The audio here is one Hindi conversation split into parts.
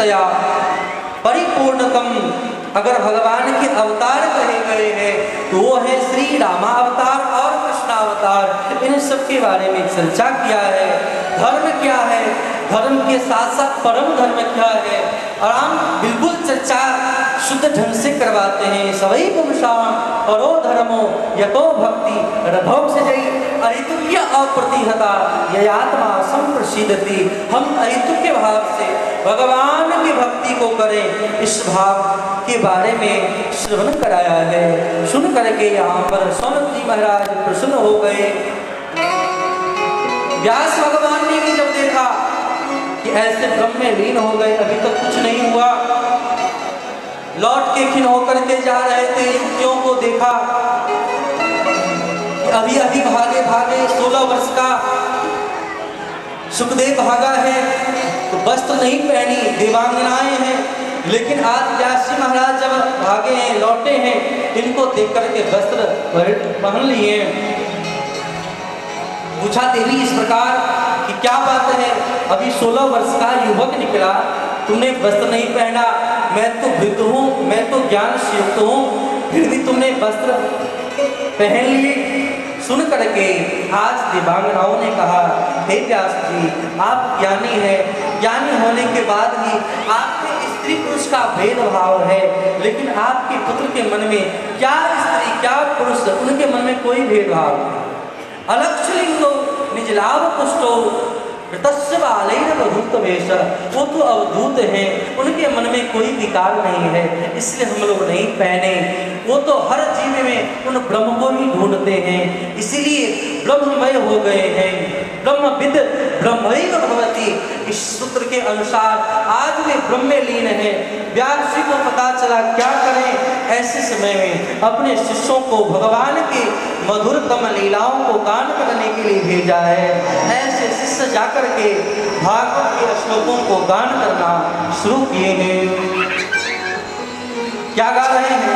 विशेषतया परिपूर्णतम अगर भगवान के अवतार कहे गए हैं तो वो है श्री रामावतार और कृष्णावतार। इन सब के बारे में चर्चा किया है। धर्म क्या है, धर्म के साथ साथ परम धर्म क्या है, और हम बिल्कुल चर्चा शुद्ध ढंग से करवाते हैं। सवै पुरुषाम परो धर्मो यतो भक्ति रथों से जई अहितुक्य अप्रतिहता ययात्मा संप्रसिद्धति। हम अहितुक्य भाव से भगवान की भक्ति को करें, इस भाव के बारे में श्रवण कराया है। सुन करके यहाँ पर सौनक जी महाराज प्रसन्न हो गए। व्यास भगवान ने भी जब देखा कि ऐसे ब्रह्म में लीन हो गए, अभी तक कुछ नहीं हुआ, लौट के खिन होकर के जा रहे थे, युवतियों को देखा कि अभी अभी भागे भागे 16 वर्ष का सुखदेव भागा है तो वस्त्र नहीं पहनी, देवांगनाएं हैं, लेकिन आज व्यास जी महाराज जब भागे हैं, लौटे हैं, इनको देख करके वस्त्र पहन लिए। पूछा देवी इस प्रकार कि क्या बात है, अभी 16 वर्ष का युवक निकला, तुमने वस्त्र नहीं पहना, मैं तो वृद्ध हूँ, मैं तो ज्ञान से युक्त हूँ, फिर भी तुमने वस्त्र पहन लिए। सुन करके आज देवांगनाओं ने कहा, हे व्यास जी आप ज्ञानी हैं, ज्ञानी होने के बाद भी आपके स्त्री पुरुष का भेदभाव है, लेकिन आपके पुत्र के मन में क्या स्त्री क्या पुरुष, उनके मन में कोई भेदभाव नहीं। अलक्षलिंगो निजलाभ पुष्टो वो तो अवधूत हैं, उनके मन में कोई विकार नहीं है, इसलिए हम लोग नहीं पहने। वो तो हर जीव में उन ब्रह्म को ही ढूंढते हैं, इसीलिए ब्रह्ममय हो गए हैं। ब्रह्मविद ब्रह्मैव भवति, इस सूत्र के अनुसार आज वे ब्रह्म में लीन है। व्यास जी को पता चला क्या करें, ऐसे समय में अपने शिष्यों को भगवान के मधुरतम लीलाओं को गान करने के लिए भेजा है। ऐसे शिष्य जाकर के भागवत के श्लोकों को गान करना शुरू किए हैं। क्या गा रहे हैं?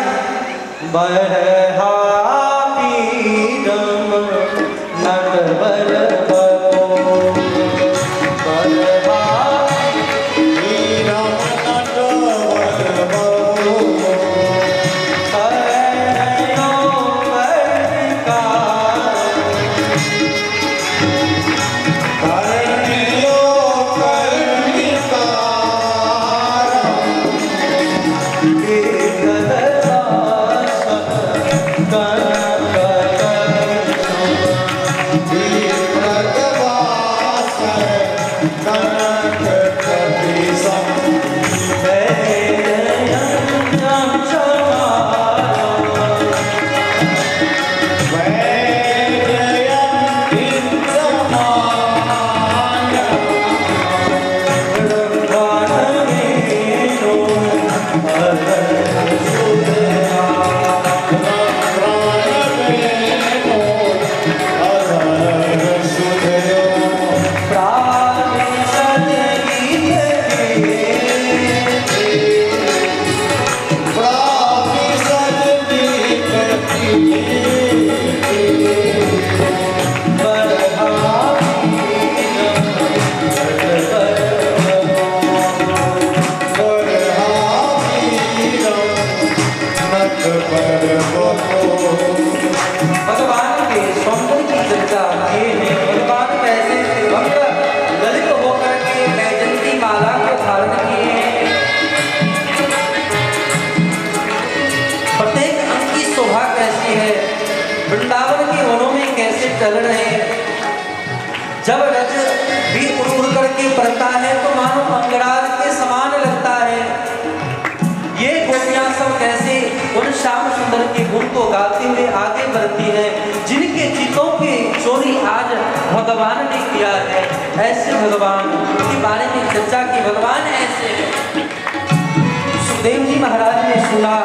चल रहे हैं। जब रज भी उड़ उड़ करके पड़ता है तो मानो मंगराज के समान लगता है। ये गोपियां सब कैसे उन श्याम सुंदर के गुण को गाते हुए आगे बढ़ती है, जिनके चितों की चोरी आज भगवान ने किया है। ऐसे भगवान के बारे में चर्चा की, भगवान ऐसे सुखदेव जी महाराज ने सुना,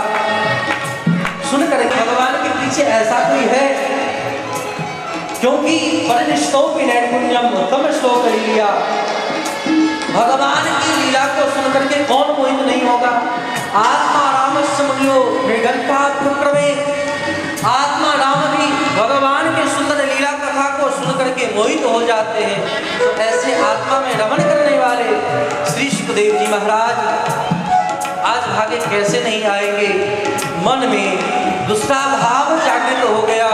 सुनकर भगवान के पीछे ऐसा कोई है, क्योंकि परिनिष्ठोपि नैपुण्यम उत्तम श्लोक लिया। भगवान की लीला को सुनकर के कौन मोहित नहीं होगा। आत्मा रामस्य मुनियो निर्गंथा प्रक्रमे, आत्मा राम भी भगवान के सुंदर लीला कथा को सुनकर के मोहित हो जाते हैं। तो ऐसे आत्मा में रमण करने वाले श्री सुखदेव जी महाराज आज भागे कैसे नहीं आएंगे, मन में दूसरा भाव जागृत हो गया।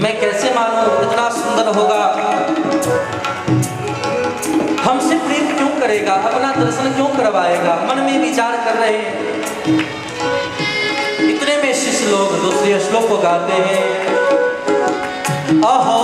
मैं कैसे मानूं इतना सुंदर होगा, हमसे प्रेम क्यों करेगा, अपना दर्शन क्यों करवाएगा, मन में विचार कर रहे हैं। इतने में शिष्य लोग दूसरे श्लोक को गाते हैं, अहो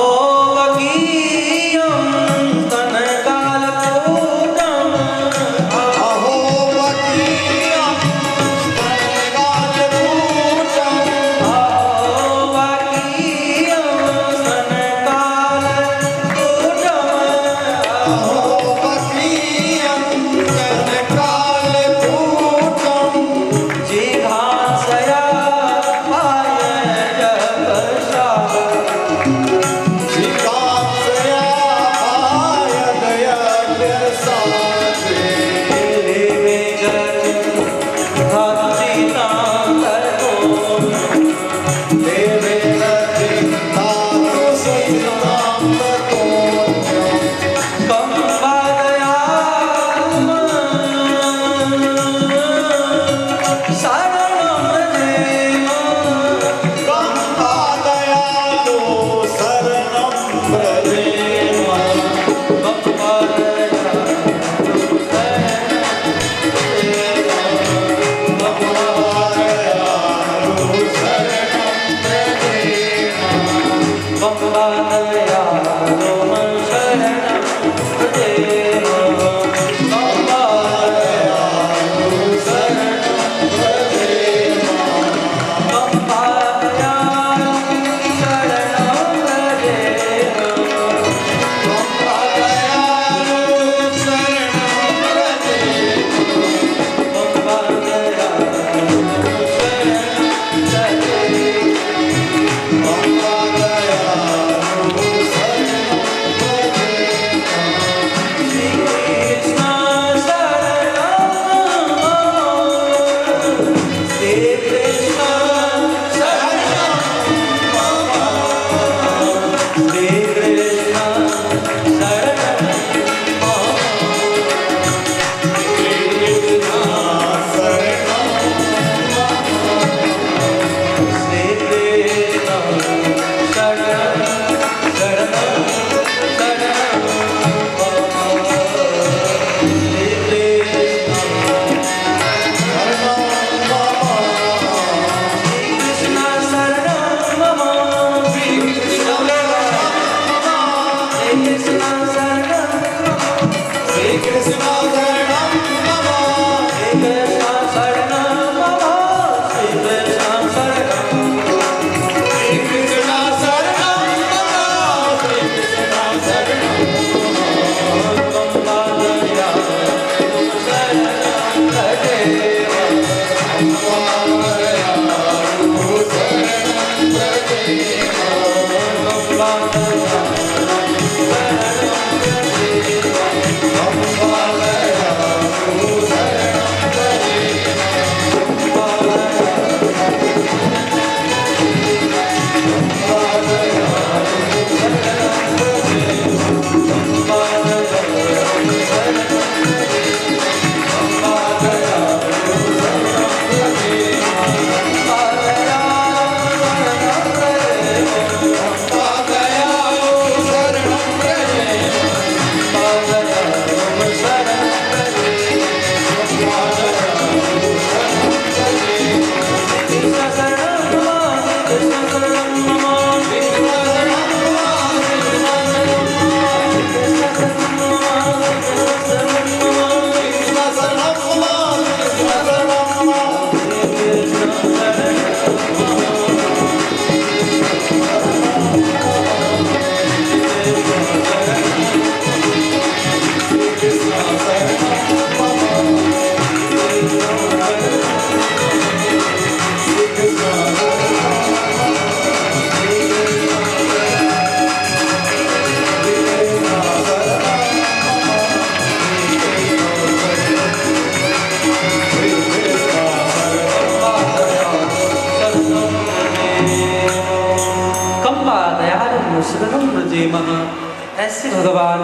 ऐसे भगवान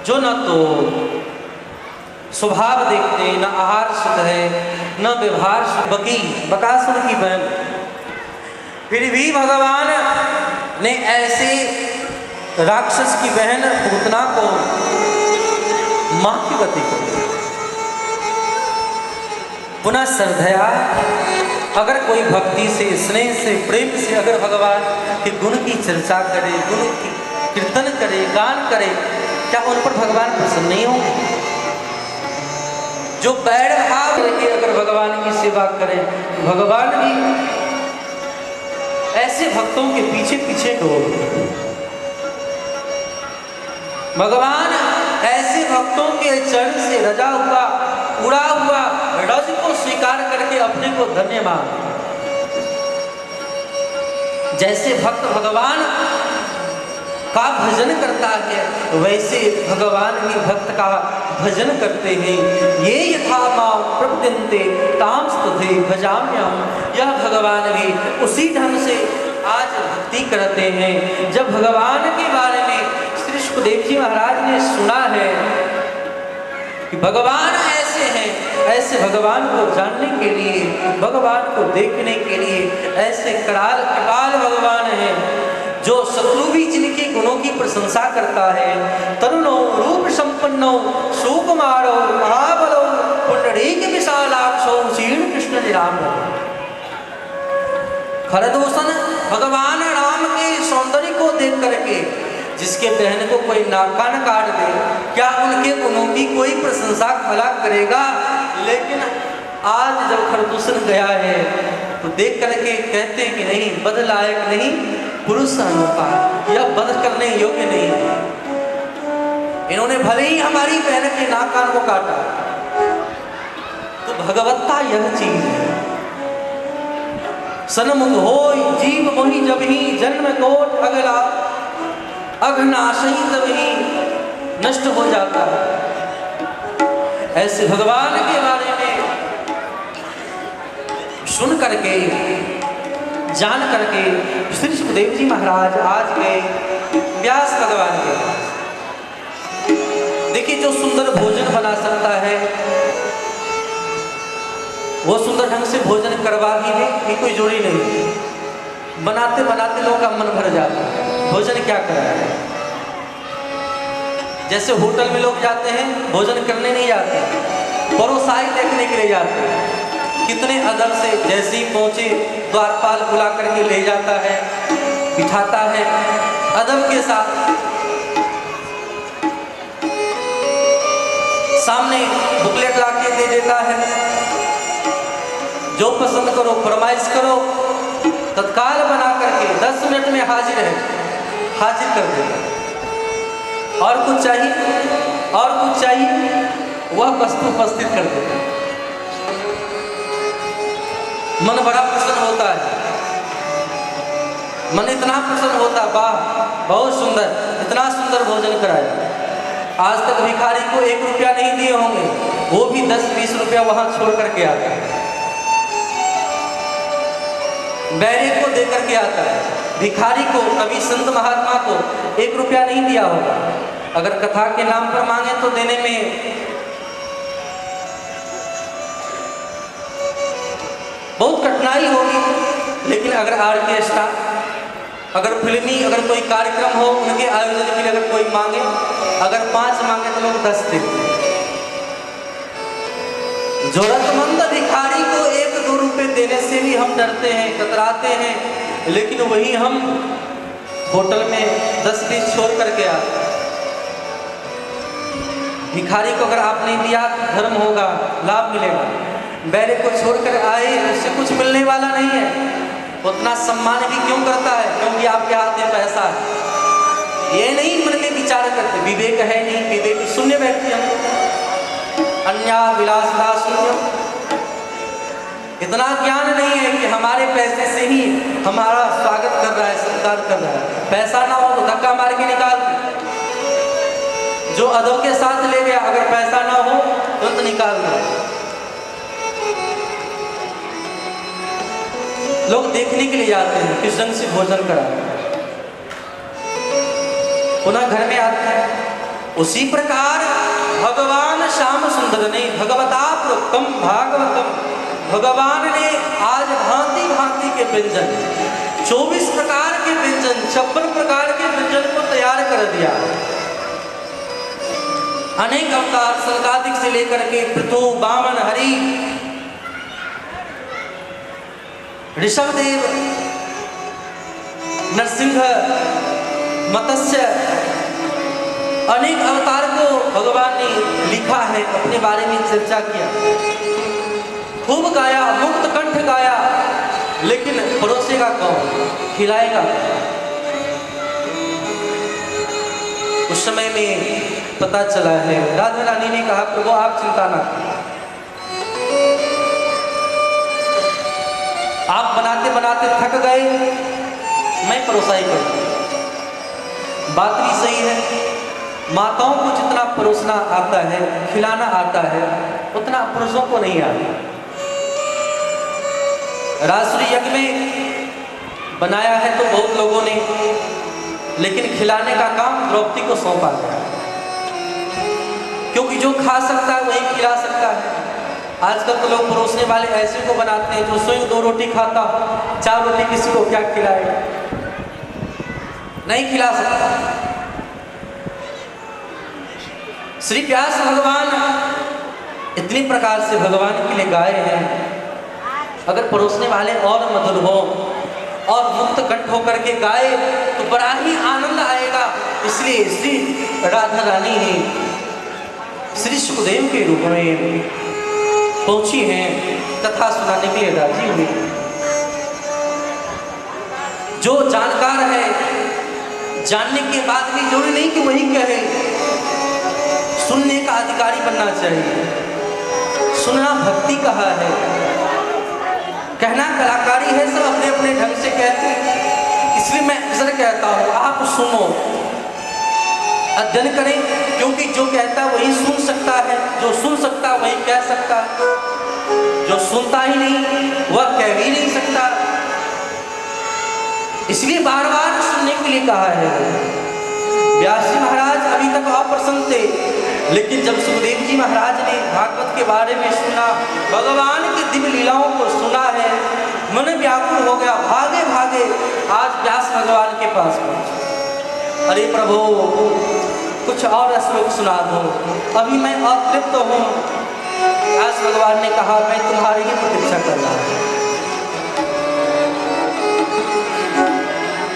जो न तो स्वभाव देखते, न आहार शुद्ध है, न व्यवहार शुद्ध। बकासुर की बहन, फिर भी भगवान ने ऐसे राक्षस की बहन पूतना को मां की गति को पुनः श्रद्धया, अगर कोई भक्ति से, स्नेह से, प्रेम से अगर भगवान के गुण की चर्चा करे, गुण की कीर्तन करे, गान करे, क्या उन पर भगवान प्रसन्न नहीं होंगे? जो बैर भाव करके अगर भगवान की सेवा करे, भगवान भी ऐसे भक्तों के पीछे पीछे दौड़ते। भगवान ऐसे भक्तों के चरण से रजा हुआ, उड़ा हुआ रज को स्वीकार करके अपने को धन्य मानते। जैसे भक्त भगवान का भजन करता है, वैसे भगवान भी भक्त का भजन करते हैं। ये यथा मां प्रपद्यन्ते तां स्तुते भजाम्यहम्, यह भगवान भी उसी ढंग से आज भक्ति करते हैं। जब भगवान के बारे में श्री सुखदेव जी महाराज ने सुना है कि भगवान ऐसे हैं, ऐसे भगवान को जानने के लिए, भगवान को देखने के लिए ऐसे कराल कृपाल भगवान हैं, जो शत्रु भी जिनके गुणों की प्रशंसा करता है। तरुणो रूप संपन्नो सुकुमारो महाबलो पुंडरीक विशालाक्षो श्री कृष्ण निराम। खरदूषण भगवान राम के सौंदर्य को देख करके जिसके बहन को कोई नाकान काट दे, क्या उनके गुणों की कोई प्रशंसा भला करेगा? लेकिन आज जब खरदूषण गया है तो देख करके कहते हैं कि नहीं, बध लायक नहीं, पुरुष अनुपात, यह बध करने योग्य नहीं। इन्होंने भले ही हमारी बहन के नाकान को काटा, तो भगवत्ता यह चीज है। सन्मुख होय जीव मोहि जब ही जन्म कोट अगला, अघनाशही तब ही नष्ट हो जाता है। ऐसे भगवान के बारे में सुन करके, जान करके श्री सुखदेव जी महाराज आज गए व्यास भगवान के। देखिए, जो सुंदर भोजन बना सकता है वो सुंदर ढंग से भोजन करवा ही दे, ये कोई जोड़ी नहीं। बनाते बनाते लोगों का मन भर जाता है, भोजन क्या कर रहा है। जैसे होटल में लोग जाते हैं, भोजन करने नहीं जाते, परोसाई देखने के लिए जाते हैं। कितने अदब से, जैसे ही पहुंचे द्वारपाल बुला करके ले जाता है, बिठाता है अदब के साथ, सामने बुकलेट ला के दे देता है, जो पसंद करो फरमाइश करो, तत्काल बना करके 10 मिनट में हाजिर कर देता। और कुछ चाहिए, वह वस्तु उपस्थित कर देता। मन बड़ा प्रसन्न होता है, मन इतना प्रसन्न होता, वाह बहुत सुंदर, इतना सुंदर भोजन कराया। आज तक भिखारी को 1 रुपया नहीं दिए होंगे, वो भी 10-20 रुपया वहां छोड़ करके आता है। बैरे को दे करके आता है, भिखारी को, कभी संत महात्मा को 1 रुपया नहीं दिया होगा। अगर कथा के नाम पर मांगे तो देने में बहुत कठिनाई होगी। लेकिन अगर ऑर्केस्ट्रा, अगर फिल्मी, अगर कोई कार्यक्रम हो, उनके आयोजन के लिए अगर कोई मांगे, अगर 5 मांगे तो लोग 10 देते। जरूरतमंद भिखारी को 1-2 रुपए देने से भी हम डरते हैं, कतराते हैं, लेकिन वही हम होटल में 10-20 छोड़ करके आते। भिखारी को अगर आपने दिया तो धर्म होगा, लाभ मिलेगा। बैरे को छोड़कर आए, उससे कुछ मिलने वाला नहीं है। उतना सम्मान भी क्यों करता है? क्योंकि आपके हाथ में पैसा है। ये नहीं मन में विचार करते, विवेक है नहीं, विवेक शून्य व्यक्ति हम, अन्या विलासता शून्य। इतना ज्ञान नहीं है कि हमारे पैसे से ही हमारा स्वागत कर रहा है, सत्कार कर रहा है। पैसा ना हो तो धक्का मार के निकाल दे। जो अदब के साथ ले गया, अगर पैसा ना हो तो निकाल दे। लोग देखने के लिए जाते हैं किस ढंग से भोजन करा, पुनः घर में आते हैं। उसी प्रकार भगवान श्याम सुंदर सदने भगवता प्रोक्तम भागवतम। भगवान ने आज भांति भांति के व्यंजन, 24 प्रकार के व्यंजन, 56 प्रकार के व्यंजन को तैयार कर दिया। अनेक अवतार सनकादिक से लेकर के पृथु, वामन, हरि, ऋषभदेव, नरसिंह, मत्स्य, अनेक अवतार को भगवान ने लिखा है, अपने बारे में चर्चा किया, खूब गाया, मुक्त कंठ गाया, लेकिन परोसेगा कौन, खिलाएगा? उस समय में पता चला है, राधा रानी ने कहा प्रभु आप चिंता ना करें, आप बनाते बनाते थक गए, मैं परोसाई करूं। बात भी सही है, माताओं को जितना परोसना आता है, खिलाना आता है, उतना पुरुषों को नहीं आता। राजसूय यज्ञ में बनाया है तो बहुत लोगों ने, लेकिन खिलाने का काम द्रौपदी को सौंपा गया, क्योंकि जो खा सकता है वही खिला सकता है। आजकल तो लोग परोसने वाले ऐसे को बनाते हैं जो स्वयं 2 रोटी खाता हो, 4 रोटी किसी को क्या खिलाएगा, नहीं खिला सकता। श्री व्यास भगवान इतनी प्रकार से भगवान के लिए गाए हैं, अगर परोसने वाले और मधुर हो और मुक्त कंठ होकर के गाए तो बड़ा ही आनंद आएगा। इसलिए श्री राधा रानी ने श्री सुखदेव के रूप में पहुंची हैं, कथा सुनाने के लिए राजी हुई। जो जानकार है, जानने के बाद भी जरूरी नहीं कि वही कहे, सुनने का अधिकारी बनना चाहिए। सुनना भक्ति कहा है, कहना कलाकारी है, सब अपने अपने ढंग से कहते हैं। इसलिए मैं अक्सर कहता हूँ आप सुनो, अध्ययन करें, क्योंकि जो कहता है वही सुन सकता है, जो सुन सकता है वही कह सकता है, जो सुनता ही नहीं वह कह भी नहीं सकता। इसलिए बार बार सुनने के लिए कहा है। व्यास जी महाराज अभी तक अप्रसन्न थे, लेकिन जब सुखदेव जी महाराज ने भागवत के बारे में सुना, भगवान की दिव्य लीलाओं को सुना है, मन व्याकुल हो गया, भागे भागे आज व्यास भगवान के पास पहुंचे। अरे प्रभु कुछ और श्लोक सुना दो, अभी मैं अतृप्त हूँ। व्यास भगवान ने कहा मैं तुम्हारी ही प्रतीक्षा कर रहा हूँ।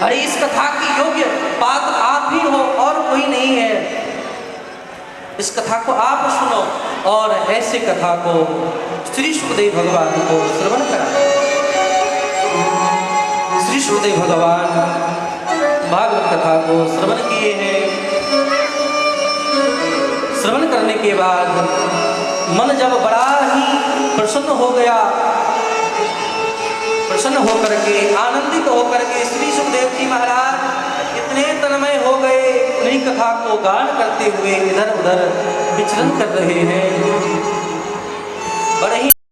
अरे इस कथा की योग्य पात्र आप ही हो और कोई नहीं है, इस कथा को आप सुनो। और ऐसे कथा को श्री सुखदेव भगवान को श्रवण करा। श्री सुखदेव भगवान भागवत कथा को श्रवण किए हैं। श्रवण करने के बाद मन जब बड़ा ही प्रसन्न हो गया, प्रसन्न होकर के, आनंदित होकर के श्री सुखदेव जी महाराज इतने तन्मय हो गए, उन्हीं कथा को गान करते हुए इधर उधर विचरण कर रहे हैं। बड़े ही